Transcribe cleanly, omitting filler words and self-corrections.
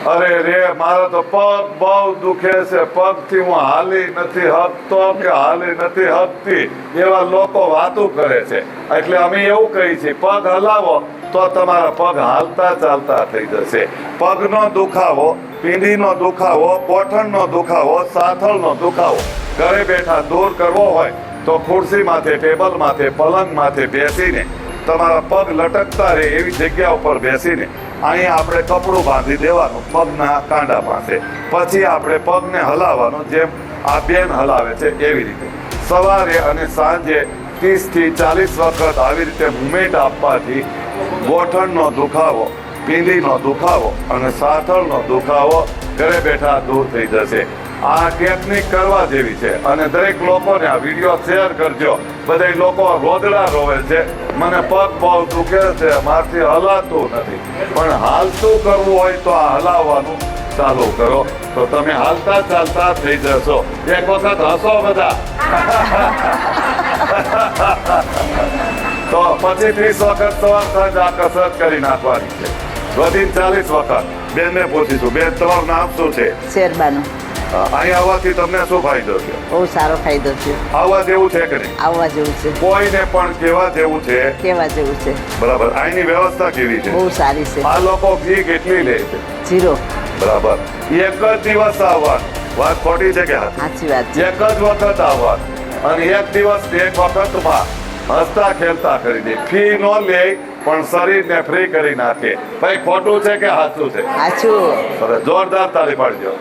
અરે રે મારો તો પગ બહુ દુખે છે, પગથી હું હાલી નથી હકતો કે હાલી નથી હકતી, એવા લોકો વાતો કરે છે. એટલે અમે એવું કહીએ છીએ, પગ હલાવો તો તમારા પગ હાલતા ચાલતા થઈ જશે. પગનો દુખાવો, પીંઢીનો દુખાવો, ગોઠણનો દુખાવો, સાથળનો દુખાવો ઘરે બેઠા દૂર કરવો હોય તો ખુરશી માથે, ટેબલ માથે, પલંગ માથે બેસીને તમારા પગ લટકતા રહે એવી જગ્યા ઉપર બેસીને અહીંયા આપણે કપડું બાંધી દેવાનું પગના કાંડા પાસે, પછી આપણે પગને હલાવવાનું, જેમ આ બેન હલાવે છે એવી રીતે. સવારે અને સાંજે 30 થી 40 વખત આવી રીતે મુવમેન્ટ આપવાથી ગોઠણનો દુખાવો, પીંઢીનો દુખાવો અને સાથળનો દુખાવો ઘરે બેઠા દૂર થઈ જશે. આ ટેકનિક કરવા જેવી છે અને દરેક લોકોને આ વિડીયો શેર કરજો. બધા લોકો રોદડા રોવે છે, મને પગ બહુ દુખે છે, મારથી હલાતું નથી. પણ હાલતું કરવું હોય તો આ હલાવવાનું ચાલુ કરો તો તમે હાલતા ચાલતા થઈ જશો. એક વખત હસો બધા. તો પછી 30 વખત સવાર સાંજ આ કસરત કરી નાખવાની છે. વધીને 40 વખત. બેનને પૂછીશું, બેન તમારું નામ શું છે? શેરબાનું. અહીં આવવાથી તમને શું ફાયદો છે? બહુ સારો ફાયદો છે. આવવા જેવું છે કે નહીં? આવવા જેવું છે. કોઈને પણ કેવા જેવું છે? કેવા જેવું છે. બરાબર. અહીંની વ્યવસ્થા કેવી છે? બહુ સારી છે. આ લોકો ફી કેટલી લે છે? 0. બરાબર. એક જ દિવસ આવવાનું. વાત ખોટી છે કે સાચી વાત છે. એક જ વખત આવવાનું અને એક દિવસ એક વખતમાં હસતા ખેલતા કરી દે. ફી નો લે પણ શરીરને ફ્રી કરી નાખે. ભાઈ ખોટું છે કે સાચું છે? સાચું. જોરદાર તાળી પાડજો.